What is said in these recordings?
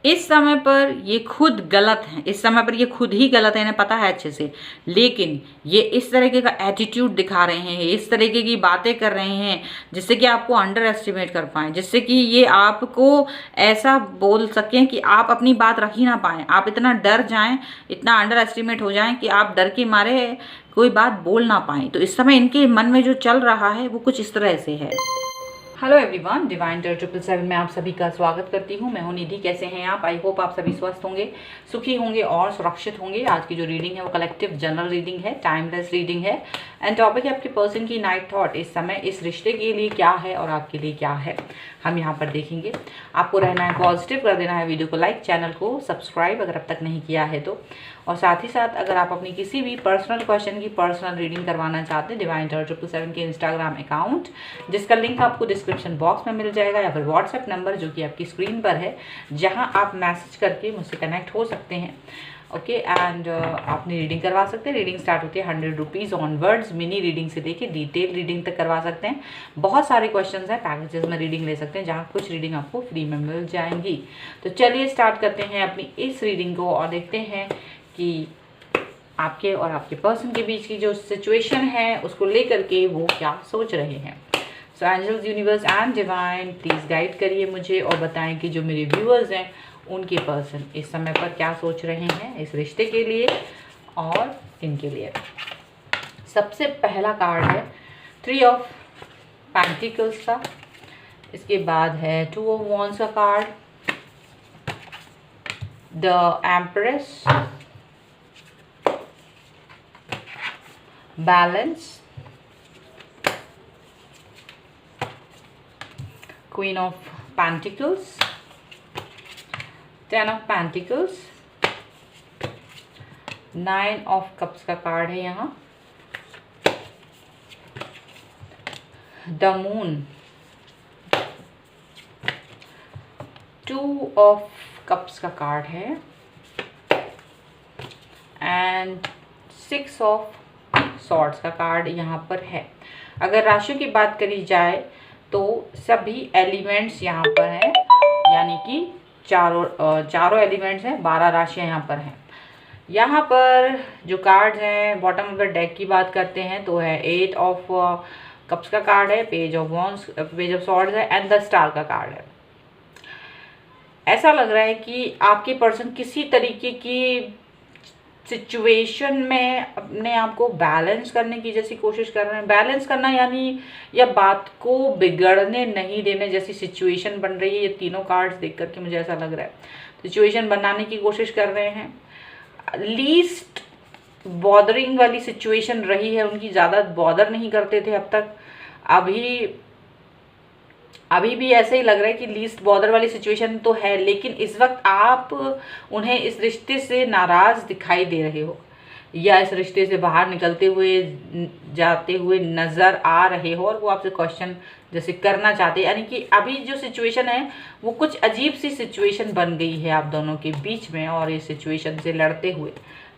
इस समय पर ये खुद गलत है, इस समय पर ये खुद ही गलत है, इन्हें पता है अच्छे से, लेकिन ये इस तरीके का एटीट्यूड दिखा रहे हैं, इस तरीके की बातें कर रहे हैं जिससे कि आपको अंडर एस्टिमेट कर पाएँ, जिससे कि ये आपको ऐसा बोल सकें कि आप अपनी बात रख ही ना पाएँ, आप इतना डर जाएं, इतना अंडर एस्टिमेट हो जाएं कि आप डर के मारे कोई बात बोल ना पाएँ। तो इस समय इनके मन में जो चल रहा है वो कुछ इस तरह से है। हेलो एवरीवन, डिवाइन टर 777 में आप सभी का स्वागत करती हूँ। मैं हूँ निधि। कैसे हैं आप? आई होप आप सभी स्वस्थ होंगे, सुखी होंगे और सुरक्षित होंगे। आज की जो रीडिंग है वो कलेक्टिव जनरल रीडिंग है, टाइमलेस रीडिंग है एंड टॉपिक है आपके पर्सन की नाइट थॉट। इस समय इस रिश्ते के लिए क्या है और आपके लिए क्या है, हम यहाँ पर देखेंगे। आपको रहना है पॉजिटिव, कर देना है वीडियो को लाइक, चैनल को सब्सक्राइब अगर अब तक नहीं किया है तो, और साथ ही साथ अगर आप अपनी किसी भी पर्सनल क्वेश्चन की पर्सनल रीडिंग करवाना चाहते हैं, डिवाइन टर 777 के इंस्टाग्राम अकाउंट जिसका लिंक आपको डिस्क्रिप्शन बॉक्स में मिल जाएगा, या फिर व्हाट्सएप नंबर जो कि आपकी स्क्रीन पर है, जहां आप मैसेज करके मुझसे कनेक्ट हो सकते हैं। ओके एंड आपने रीडिंग करवा सकते हैं। रीडिंग स्टार्ट होती है 100 रुपीज़ ऑनवर्ड्स। मिनी रीडिंग से लेके डिटेल रीडिंग तक करवा सकते हैं। बहुत सारे क्वेश्चंस हैं, पैकेजेस में रीडिंग ले सकते हैं, जहाँ कुछ रीडिंग आपको फ्री में मिल जाएंगी। तो चलिए स्टार्ट करते हैं अपनी इस रीडिंग को और देखते हैं कि आपके और आपके पर्सन के बीच की जो सिचुएशन है उसको लेकर के वो क्या सोच रहे हैं। So angels, universe and divine please guide करिए मुझे और बताएं कि जो मेरे व्यूअर्स हैं उनके पर्सन इस समय पर क्या सोच रहे हैं इस रिश्ते के लिए और इनके लिए। सबसे पहला कार्ड है 3 ऑफ पेंटिकल्स का, इसके बाद है 2 ऑफ वॉन्ड्स का card, the empress, balance, queen of pentacles, 10 of pentacles, 9 of cups का कार्ड है यहाँ, द मून, 2 ऑफ कप्स का कार्ड है एंड 6 ऑफ सॉर्ड्स का कार्ड यहाँ पर है। अगर राशियों की बात करी जाए तो सभी एलिमेंट्स यहाँ पर हैं, यानी कि चारों एलिमेंट्स हैं, 12 राशियाँ यहाँ पर हैं। यहाँ पर जो कार्ड्स हैं बॉटम ऑफ द डेक की बात करते हैं तो है 8 ऑफ कप्स का कार्ड है, page of wands, page of swords है एंड द स्टार का कार्ड है। ऐसा लग रहा है कि आपके पर्सन किसी तरीके की सिचुएशन में अपने आप को बैलेंस करने की जैसी कोशिश कर रहे हैं। बैलेंस करना यानी या बात को बिगड़ने नहीं देने जैसी सिचुएशन बन रही है। ये तीनों कार्ड्स देख करके मुझे ऐसा लग रहा है सिचुएशन बनाने की कोशिश कर रहे हैं। लीस्ट बॉदरिंग वाली सिचुएशन रही है उनकी, ज़्यादा बॉदर नहीं करते थे अब तक। अभी भी ऐसे ही लग रहा है कि लीस्ट बॉर्डर वाली सिचुएशन तो है, लेकिन इस वक्त आप उन्हें इस रिश्ते से नाराज़ दिखाई दे रहे हो या इस रिश्ते से बाहर निकलते हुए जाते हुए नज़र आ रहे हो और वो आपसे क्वेश्चन जैसे करना चाहते हैं। यानी कि अभी जो सिचुएशन है वो कुछ अजीब सी सिचुएशन बन गई है आप दोनों के बीच में और इस सिचुएशन से लड़ते हुए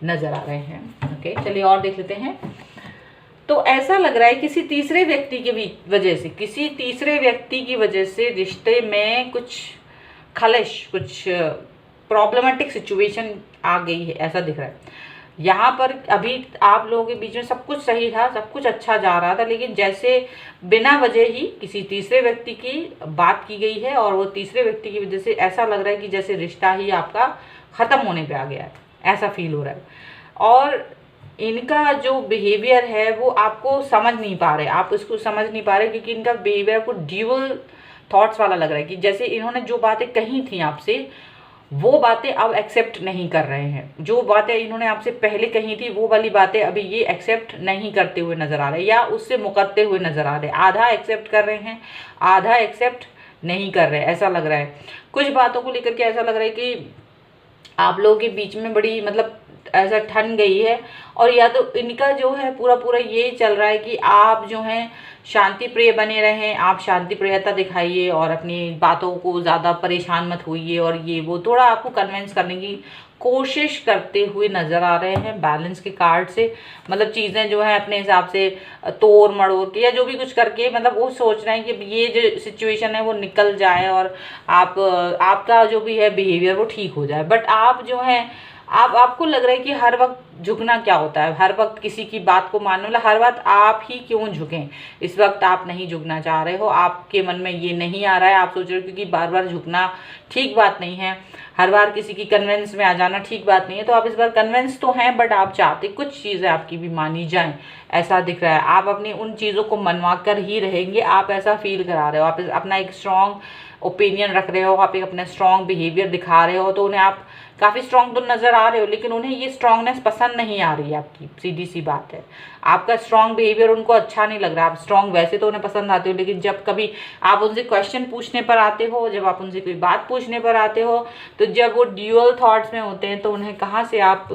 नज़र आ रहे हैं। ओके, चलिए और देख लेते हैं। तो ऐसा लग रहा है किसी तीसरे व्यक्ति की वजह से रिश्ते में कुछ खलिश, कुछ प्रॉब्लमेटिक सिचुएशन आ गई है, ऐसा दिख रहा है। यहाँ पर अभी आप लोगों के बीच में सब कुछ सही था, सब कुछ अच्छा जा रहा था, लेकिन जैसे बिना वजह ही किसी तीसरे व्यक्ति की बात की गई है और वो तीसरे व्यक्ति की वजह से ऐसा लग रहा है कि जैसे रिश्ता ही आपका ख़त्म होने पे आ गया है, ऐसा फील हो रहा है। और इनका जो बिहेवियर है वो आपको समझ नहीं पा रहे, आप इसको समझ नहीं पा रहे क्योंकि इनका बिहेवियर आपको ड्यूअल थॉट्स वाला लग रहा है कि जैसे इन्होंने जो बातें कही थी आपसे वो बातें अब एक्सेप्ट नहीं कर रहे हैं। जो बातें इन्होंने आपसे पहले कही थी वो वाली बातें अभी ये एक्सेप्ट नहीं करते हुए नज़र आ रहे या उससे मुकरते हुए नज़र आ रहे। आधा एक्सेप्ट कर रहे हैं, आधा एक्सेप्ट नहीं कर रहे, ऐसा लग रहा है। कुछ बातों को लेकर के ऐसा लग रहा है कि आप लोगों के बीच में बड़ी ऐसा ठन गई है। और या तो इनका जो है पूरा पूरा ये चल रहा है कि आप जो हैं शांति प्रिय बने रहें, आप शांति प्रियता दिखाइए और अपनी बातों को ज़्यादा परेशान मत होइए, और ये वो थोड़ा आपको कन्विंस करने की कोशिश करते हुए नज़र आ रहे हैं बैलेंस के कार्ड से। मतलब चीज़ें जो है अपने हिसाब से तोड़ मड़ोड़ के या जो भी कुछ करके, मतलब वो सोच रहे हैं कि ये जो सिचुएशन है वो निकल जाए और आपका जो भी है बिहेवियर वो ठीक हो जाए। बट आप जो है आपको लग रहा है कि हर वक्त झुकना क्या होता है, हर वक्त किसी की बात को मानना, मतलब हर वक्त आप ही क्यों झुकें। इस वक्त आप नहीं झुकना चाह रहे हो, आपके मन में ये नहीं आ रहा है, आप सोच रहे हो क्योंकि बार बार झुकना ठीक बात नहीं है, हर बार किसी की कन्वेंस में आ जाना ठीक बात नहीं है। तो आप इस बार कन्वेंस तो हैं, बट आप चाहते कुछ चीज़ें आपकी भी मानी जाएं, ऐसा दिख रहा है। आप अपनी उन चीज़ों को मनवा कर ही रहेंगे, आप ऐसा फील करा रहे हो, आप अपना एक स्ट्रॉन्ग ओपिनियन रख रहे हो, आप एक अपना स्ट्रॉन्ग बिहेवियर दिखा रहे हो, तो उन्हें आप काफ़ी स्ट्रॉन्ग तो नज़र आ रहे हो, लेकिन उन्हें ये स्ट्रॉन्गनेस पसंद नहीं आ रही है आपकी, सीधी सी बात है। आपका स्ट्रॉन्ग बिहेवियर उनको अच्छा नहीं लग रहा। आप स्ट्रॉन्ग वैसे तो उन्हें पसंद आते हो, लेकिन जब कभी आप उनसे क्वेश्चन पूछने पर आते हो, जब आप उनसे कोई बात पूछने पर आते हो, तो जब वो ड्यूअल थॉट्स में होते हैं, तो उन्हें कहाँ से आप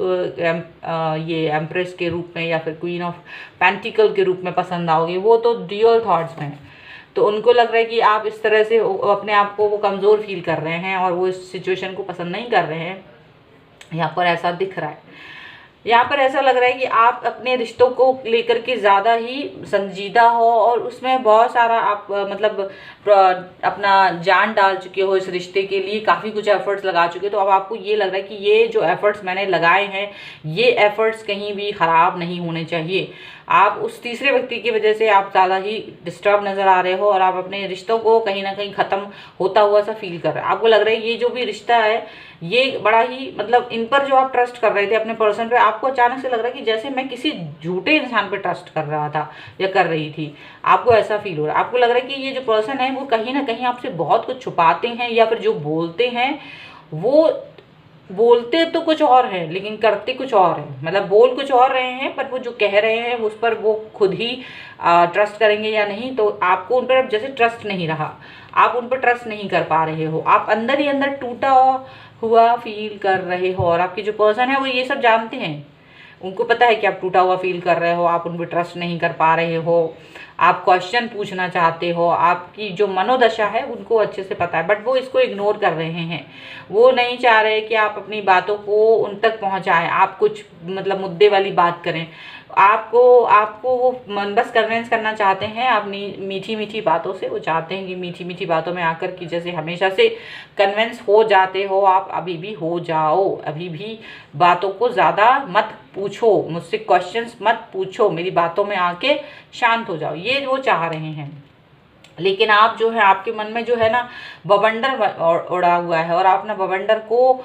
ये एम्प्रेस के रूप में या फिर क्वीन ऑफ पेंटिकल के रूप में पसंद आओगे, वो तो ड्यूअल थॉट्स में है। तो उनको लग रहा है कि आप इस तरह से अपने आप को वो कमज़ोर फील कर रहे हैं और वो इस सिचुएशन को पसंद नहीं कर रहे हैं। यहाँ पर ऐसा दिख रहा है, यहाँ पर ऐसा लग रहा है कि आप अपने रिश्तों को लेकर के ज़्यादा ही संजीदा हो और उसमें बहुत सारा आप मतलब अपना जान डाल चुके हो इस रिश्ते के लिए, काफ़ी कुछ एफर्ट्स लगा चुके हो। तो अब आपको ये लग रहा है कि ये जो एफर्ट्स मैंने लगाए हैं, ये एफर्ट्स कहीं भी ख़राब नहीं होने चाहिए। आप उस तीसरे व्यक्ति की वजह से आप ज़्यादा ही डिस्टर्ब नज़र आ रहे हो और आप अपने रिश्तों को कहीं ना कहीं ख़त्म होता हुआ सा फील कर रहे हैं। आपको लग रहा है ये जो भी रिश्ता है, ये बड़ा ही मतलब इन पर जो आप ट्रस्ट कर रहे थे अपने पर्सन पे, आपको अचानक से लग रहा है कि जैसे मैं किसी झूठे इंसान पे ट्रस्ट कर रहा था या कर रही थी। आपको ऐसा फील हो रहा है, आपको लग रहा है कि ये जो पर्सन है वो कहीं ना कहीं आपसे बहुत कुछ छुपाते हैं, या फिर जो बोलते हैं वो बोलते तो कुछ और है लेकिन करते कुछ और है। मतलब बोल कुछ और रहे हैं, पर वो जो कह रहे हैं उस पर वो खुद ही ट्रस्ट करेंगे या नहीं, तो आपको उन पर अब जैसे ट्रस्ट नहीं रहा, आप उन पर ट्रस्ट नहीं कर पा रहे हो, आप अंदर ही अंदर टूटा हुआ फील कर रहे हो। और आपके जो पर्सन है वो ये सब जानते हैं, उनको पता है कि आप टूटा हुआ फील कर रहे हो, आप उन पर ट्रस्ट नहीं कर पा रहे हो, आप क्वेश्चन पूछना चाहते हो, आपकी जो मनोदशा है उनको अच्छे से पता है, बट वो इसको इग्नोर कर रहे हैं। वो नहीं चाह रहे कि आप अपनी बातों को उन तक पहुंचाएं, आप कुछ मतलब मुद्दे वाली बात करें। आपको वो मन बस कन्विंस करना चाहते हैं अपनी मीठी मीठी बातों से। वो चाहते हैं कि मीठी मीठी बातों में आकर कि जैसे हमेशा से कन्विंस हो जाते हो आप, अभी भी हो जाओ, अभी भी बातों को ज़्यादा मत पूछो, मुझसे क्वेश्चंस मत पूछो, मेरी बातों में आके शांत हो जाओ, ये वो चाह रहे हैं। लेकिन आप जो है, आपके मन में जो है ना बवंडर उड़ा हुआ है और आप ना बवंडर को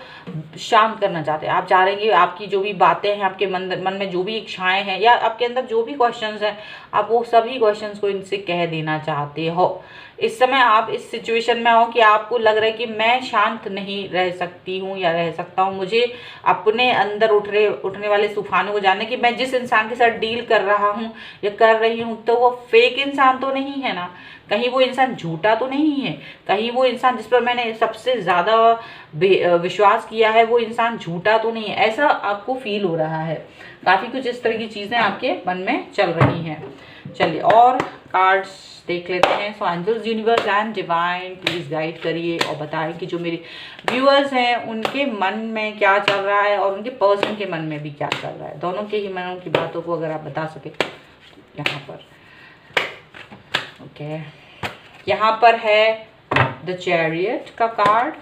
शांत करना चाहते हैं। आप चाह रहे हैं कि आपकी जो भी बातें हैं, आपके मन में जो भी इच्छाएं हैं या आपके अंदर जो भी क्वेश्चंस हैं, आप वो सभी क्वेश्चंस को इनसे कह देना चाहते हो। इस समय आप इस सिचुएशन में हो कि आपको लग रहा है कि मैं शांत नहीं रह सकती हूँ या रह सकता हूँ, मुझे अपने अंदर उठने वाले तूफानों को जानने कि मैं जिस इंसान के साथ डील कर रहा हूँ या कर रही हूँ, तो वो फेक इंसान तो नहीं है ना, कहीं वो इंसान झूठा तो नहीं है, कहीं वो इंसान जिस पर मैंने सबसे ज़्यादा विश्वास किया है वो इंसान झूठा तो नहीं है। ऐसा आपको फील हो रहा है। काफ़ी कुछ इस तरह की चीज़ें आपके मन में चल रही हैं। चलिए और कार्ड्स देख लेते हैं। So angels, universe and divine please guide करिए और बताएं कि जो मेरे व्यूअर्स हैं उनके मन में क्या चल रहा है और उनके पर्सन के मन में भी क्या चल रहा है। दोनों के ही मनों की बातों को अगर आप बता सके यहाँ पर। ओके, यहाँ पर है द चैरियट का कार्ड,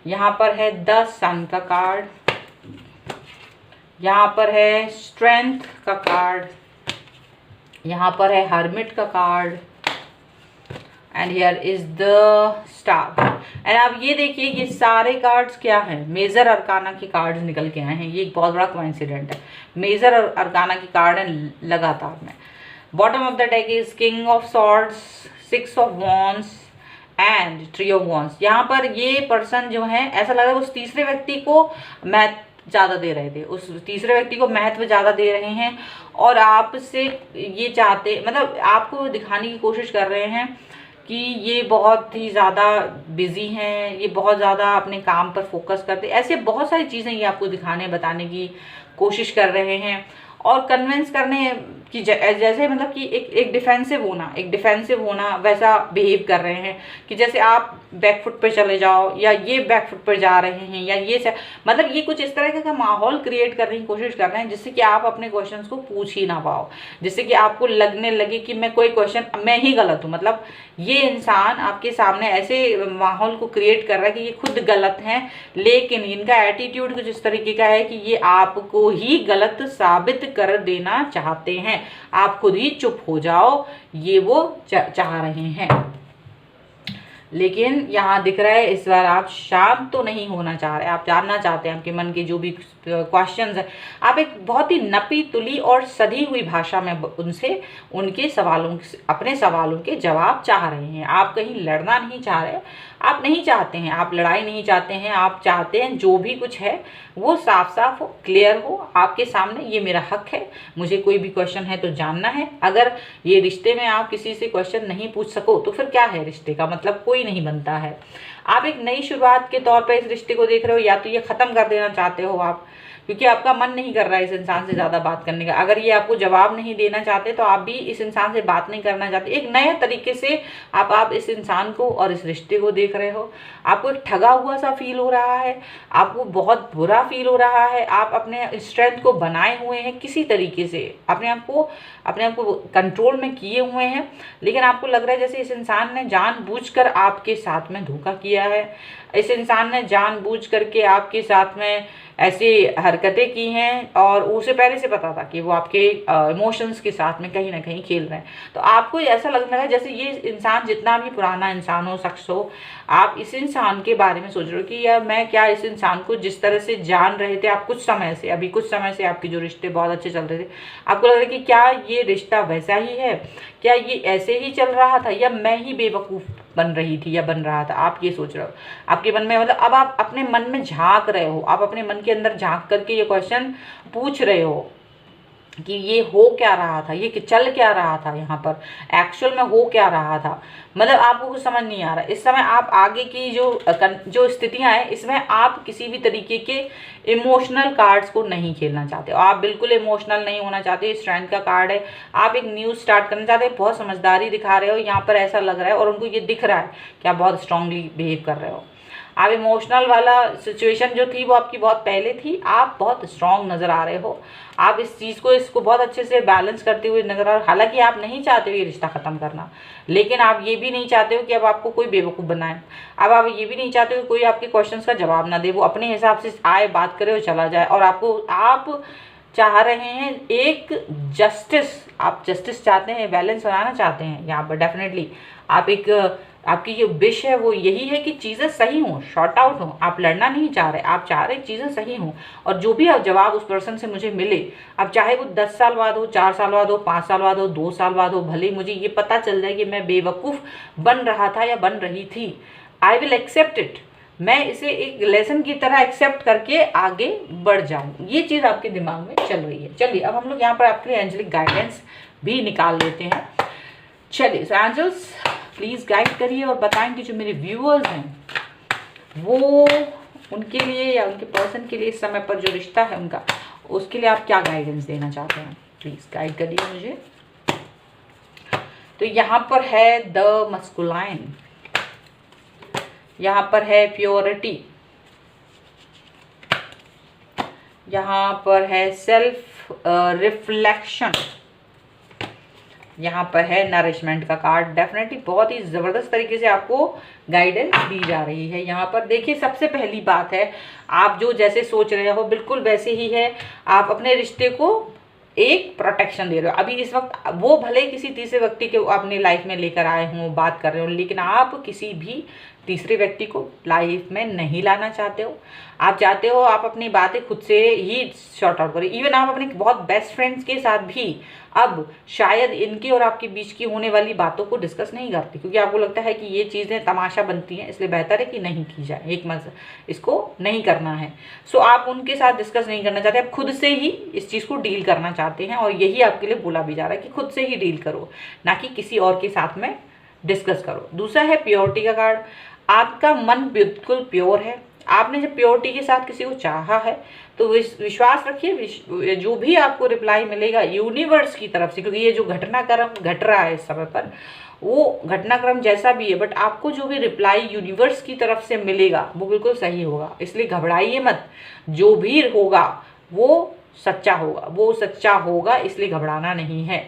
यहाँ पर है द सन का कार्ड, यहाँ पर है स्ट्रेंथ का कार्ड, यहाँ पर है हर्मिट का card and here is the star. And आप ये देखिए ये सारे कार्ड्स क्या हैं, मेजर अरकाना के कार्ड्स निकल के आए हैं। ये एक बहुत बड़ा कोइंसिडेंट है, मेजर अरकाना के कार्ड हैं लगातार में। Bottom of the deck is king of swords, 6 of wands and 3 of wands. यहाँ पर ये पर्सन जो है ऐसा लग रहा है उस तीसरे व्यक्ति को महत्व ज़्यादा दे रहे थे, उस तीसरे व्यक्ति को महत्व ज़्यादा दे रहे हैं और आपसे ये चाहते, मतलब आपको दिखाने की कोशिश कर रहे हैं कि ये बहुत ही ज़्यादा बिजी हैं, ये बहुत ज़्यादा अपने काम पर फोकस करते, ऐसे बहुत सारी चीज़ें ये आपको दिखाने बताने की कोशिश कर रहे हैं और कन्विंस करने कि जैसे मतलब कि एक डिफेंसिव होना वैसा बिहेव कर रहे हैं कि जैसे आप बैकफुट पर चले जाओ या ये बैकफुट पर जा रहे हैं या ये मतलब ये कुछ इस तरह का माहौल क्रिएट करने की कोशिश कर रहे हैं जिससे कि आप अपने क्वेश्चंस को पूछ ही ना पाओ, जिससे कि आपको लगने लगे कि मैं कोई क्वेश्चन मैं ही गलत हूँ। मतलब ये इंसान आपके सामने ऐसे माहौल को क्रिएट कर रहा है कि ये खुद गलत हैं, लेकिन इनका एटीट्यूड कुछ इस तरीके का है कि ये आपको ही गलत साबित कर देना चाहते हैं, आप खुद ही चुप हो जाओ, ये वो चाह रहे हैं। लेकिन यहाँ दिख रहा है इस बार आप शांत तो नहीं होना चाह रहे, आप जानना चाहते हैं आपके मन के जो भी क्वेश्चंस हैं, आप एक बहुत ही नपी तुली और सधी हुई भाषा में उनसे उनके सवालों अपने सवालों के जवाब चाह रहे हैं। आप कहीं लड़ना नहीं चाह रहे, आप नहीं चाहते हैं, आप लड़ाई नहीं चाहते हैं, आप चाहते हैं जो भी कुछ है वो साफ साफ हो, क्लियर हो आपके सामने, ये मेरा हक है, मुझे कोई भी क्वेश्चन है तो जानना है। अगर ये रिश्ते में आप किसी से क्वेश्चन नहीं पूछ सको तो फिर क्या है, रिश्ते का मतलब कोई नहीं बनता है। आप एक नई शुरुआत के तौर पर इस रिश्ते को देख रहे हो, या तो ये ख़त्म कर देना चाहते हो आप, क्योंकि आपका मन नहीं कर रहा है इस इंसान से ज़्यादा बात करने का। अगर ये आपको जवाब नहीं देना चाहते तो आप भी इस इंसान से बात नहीं करना चाहते। एक नए तरीके से आप इस इंसान को और इस रिश्ते को देख रहे हो, आपको एक ठगा हुआ सा फील हो रहा है, आपको बहुत बुरा फील हो रहा है, आप अपने स्ट्रेंथ को बनाए हुए हैं किसी तरीके से, अपने आप को कंट्रोल में किए हुए हैं, लेकिन आपको लग रहा है जैसे इस इंसान ने जानबूझकर आपके साथ में धोखा किया है, इस इंसान ने जानबूझ करके आपके साथ में ऐसी हरकतें की हैं और उसे पहले से पता था कि वो आपके इमोशंस के साथ में कहीं ना कहीं खेल रहे हैं। तो आपको ऐसा लगने लगा जैसे ये इंसान जितना भी पुराना इंसान हो, शख्स हो, आप इस इंसान के बारे में सोच रहे हो कि यार मैं क्या इस इंसान को जिस तरह से जान रहे थे आप कुछ समय से आपके जो रिश्ते बहुत अच्छे चल रहे थे, आपको लग रहा है कि क्या ये रिश्ता वैसा ही है, क्या ये ऐसे ही चल रहा था या मैं ही बेवकूफ़ बन रही थी या बन रहा था। आप ये सोच रहे हो आपके मन में, मतलब अब आप अपने मन में झांक रहे हो, आप अपने मन के अंदर झांक करके ये क्वेश्चन पूछ रहे हो कि ये हो क्या रहा था, ये चल क्या रहा था, यहाँ पर एक्चुअल में हो क्या रहा था। मतलब आपको कुछ समझ नहीं आ रहा इस समय। आप आगे की जो स्थितियां हैं इसमें आप किसी भी तरीके के इमोशनल कार्ड्स को नहीं खेलना चाहते हो, आप बिल्कुल इमोशनल नहीं होना चाहते। स्ट्रेंथ का कार्ड है, आप एक न्यूज़ स्टार्ट करना चाहते हैं, बहुत समझदारी दिखा रहे हो यहाँ पर, ऐसा लग रहा है और उनको ये दिख रहा है कि आप बहुत स्ट्रांगली बिहेव कर रहे हो। आप इमोशनल वाला सिचुएशन जो थी वो आपकी बहुत पहले थी, आप बहुत स्ट्रांग नज़र आ रहे हो, आप इस चीज़ को इसको बहुत अच्छे से बैलेंस करते हुए नजर आ रहे हो। हालांकि आप नहीं चाहते हो ये रिश्ता ख़त्म करना, लेकिन आप ये भी नहीं चाहते हो कि अब आपको कोई बेवकूफ़ बनाए, अब आप ये भी नहीं चाहते हो कोई आपके क्वेश्चंस का जवाब ना दे, वो अपने हिसाब से आए, बात करे और चला जाए। और आप चाह रहे हैं एक जस्टिस, आप जस्टिस चाहते हैं, बैलेंस बनाना चाहते हैं यहाँ पर। डेफिनेटली आप आपकी जो विश है वो यही है कि चीज़ें सही हों, शॉर्ट आउट हों। आप लड़ना नहीं चाह रहे, आप चाह रहे चीज़ें सही हों और जो भी जवाब उस पर्सन से मुझे मिले, अब चाहे वो 10 साल बाद हो, 4 साल बाद हो, 5 साल बाद हो, 2 साल बाद हो, भले मुझे ये पता चल जाए कि मैं बेवकूफ़ बन रहा था या बन रही थी, आई विल एक्सेप्ट इट। मैं इसे एक लेसन की तरह एक्सेप्ट करके आगे बढ़ जाऊँ, ये चीज़ आपके दिमाग में चल रही है। चलिए अब हम लोग यहाँ पर आपके लिए एंजेलिक गाइडेंस भी निकाल लेते हैं। चलिए एंजल्स प्लीज़ गाइड करिए और बताएं कि जो मेरे व्यूअर्स हैं वो उनके लिए या उनके पर्सन के लिए इस समय पर जो रिश्ता है उनका, उसके लिए आप क्या गाइडेंस देना चाहते हैं, प्लीज़ गाइड करिए मुझे। तो यहाँ पर है द मस्कुलाइन, यहाँ पर है प्योरिटी, यहाँ पर है सेल्फ रिफ्लेक्शन, यहाँ पर है नरिशमेंट का कार्ड। डेफिनेटली बहुत ही ज़बरदस्त तरीके से आपको गाइडेंस दी जा रही है। यहाँ पर देखिए सबसे पहली बात है, आप जो जैसे सोच रहे हो बिल्कुल वैसे ही है। आप अपने रिश्ते को एक प्रोटेक्शन दे रहे हो। अभी इस वक्त वो भले किसी तीसरे व्यक्ति को अपनी लाइफ में लेकर आए हों, बात कर रहे हो, लेकिन आप किसी भी तीसरे व्यक्ति को लाइफ में नहीं लाना चाहते हो। आप चाहते हो आप अपनी बातें खुद से ही शॉर्ट आउट करें। इवन आप अपने बहुत बेस्ट फ्रेंड्स के साथ भी अब शायद इनके और आपके बीच की होने वाली बातों को डिस्कस नहीं करते, क्योंकि आपको लगता है कि ये चीज़ें तमाशा बनती हैं, इसलिए बेहतर है कि नहीं की जाए, एक मत इसको नहीं करना है। सो आप उनके साथ डिस्कस नहीं करना चाहते, आप खुद से ही इस चीज़ को डील करना चाहते हैं और यही आपके लिए बोला भी जा रहा है कि खुद से ही डील करो, ना कि किसी और के साथ में डिस्कस करो। दूसरा है प्योरिटी का कार्ड। आपका मन बिल्कुल प्योर है, आपने जब प्योरिटी के साथ किसी को चाहा है तो विश्वास रखिए जो भी आपको रिप्लाई मिलेगा यूनिवर्स की तरफ से, क्योंकि ये जो घटनाक्रम घट रहा है इस समय पर, वो घटनाक्रम जैसा भी है, बट आपको जो भी रिप्लाई यूनिवर्स की तरफ से मिलेगा वो बिल्कुल सही होगा। इसलिए घबराइए मत, जो भी होगा वो सच्चा होगा, वो सच्चा होगा, इसलिए घबराना नहीं है।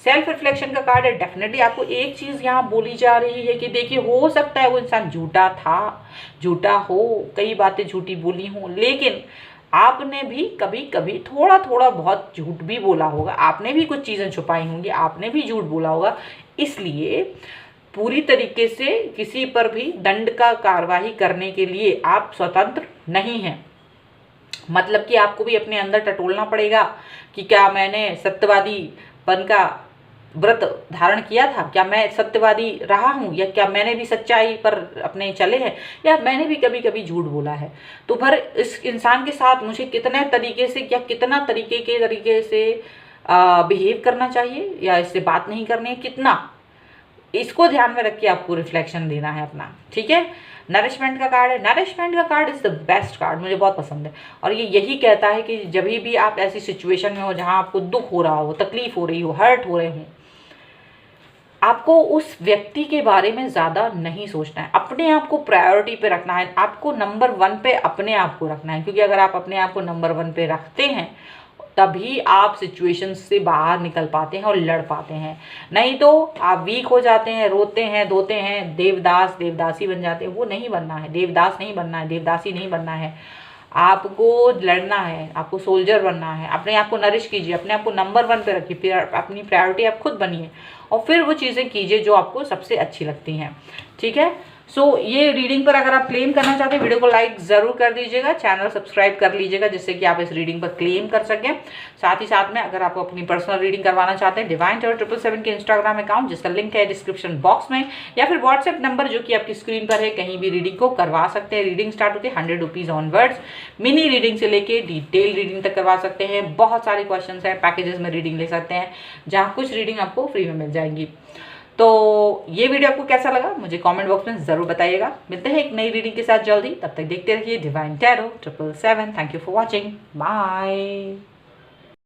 सेल्फ रिफ्लेक्शन का कार्ड है। डेफिनेटली आपको एक चीज़ यहाँ बोली जा रही है कि देखिए हो सकता है वो इंसान झूठा था, झूठा हो, कई बातें झूठी बोली हों, लेकिन आपने भी कभी कभी थोड़ा थोड़ा बहुत झूठ भी बोला होगा, आपने भी कुछ चीज़ें छुपाई होंगी, आपने भी झूठ बोला होगा। इसलिए पूरी तरीके से किसी पर भी दंड का कार्रवाई करने के लिए आप स्वतंत्र नहीं हैं। मतलब कि आपको भी अपने अंदर टटोलना पड़ेगा कि क्या मैंने सत्यवादीपन का व्रत धारण किया था, क्या मैं सत्यवादी रहा हूँ, या क्या मैंने भी सच्चाई पर अपने चले हैं, या मैंने भी कभी कभी झूठ बोला है। तो फिर इस इंसान के साथ मुझे कितने तरीके से या कितना तरीके से बिहेव करना चाहिए, या इससे बात नहीं करनी है, कितना, इसको ध्यान में रख के आपको रिफ्लेक्शन देना है अपना। ठीक है। नरिशमेंट का कार्ड है। नरिशमेंट का card is the best card, मुझे बहुत पसंद है, और ये यही कहता है कि जब भी आप ऐसी सिचुएशन में हो जहाँ आपको दुख हो रहा हो, तकलीफ हो रही हो, हर्ट हो रहे हो, आपको उस व्यक्ति के बारे में ज़्यादा नहीं सोचना है, अपने आप को प्रायोरिटी पे रखना है, आपको नंबर 1 पे अपने आप को रखना है। क्योंकि अगर आप अपने आप को नंबर 1 पे रखते हैं तभी आप सिचुएशन से बाहर निकल पाते हैं और लड़ पाते हैं, नहीं तो आप वीक हो जाते हैं, रोते हैं, धोते हैं, देवदासी बन जाते हैं। वो नहीं बनना है, देवदास नहीं बनना है, देवदासी नहीं बनना है, आपको लड़ना है, आपको सोल्जर बनना है। अपने आप को नरिश कीजिए, अपने आप को नंबर 1 पे रखिए, फिर अपनी प्रायोरिटी आप खुद बनिए और फिर वो चीज़ें कीजिए जो आपको सबसे अच्छी लगती हैं। ठीक है। सो ये रीडिंग पर अगर आप क्लेम करना चाहते हैं वीडियो को लाइक ज़रूर कर दीजिएगा, चैनल सब्सक्राइब कर लीजिएगा जिससे कि आप इस रीडिंग पर क्लेम कर सकें। साथ ही साथ में अगर आप अपनी पर्सनल रीडिंग करवाना चाहते हैं डिवाइन टैरो 777 के इंस्टाग्राम अकाउंट, जिसका लिंक है डिस्क्रिप्शन बॉक्स में, या फिर व्हाट्सएप नंबर जो कि आपकी स्क्रीन पर है, कहीं भी रीडिंग को करवा सकते हैं। रीडिंग स्टार्ट होती है 100 रुपीज़ ऑनवर्ड्स। मिनी रीडिंग से लेके डिटेल रीडिंग तक करवा सकते हैं। बहुत सारे क्वेश्चन हैं, पैकेजेस में रीडिंग ले सकते हैं, जहाँ कुछ रीडिंग आपको फ्री में मिल जाएंगी। तो ये वीडियो आपको कैसा लगा मुझे कमेंट बॉक्स में ज़रूर बताइएगा। मिलते हैं एक नई रीडिंग के साथ जल्दी, तब तक देखते रहिए divine tarot 777। Thank you for watching, bye.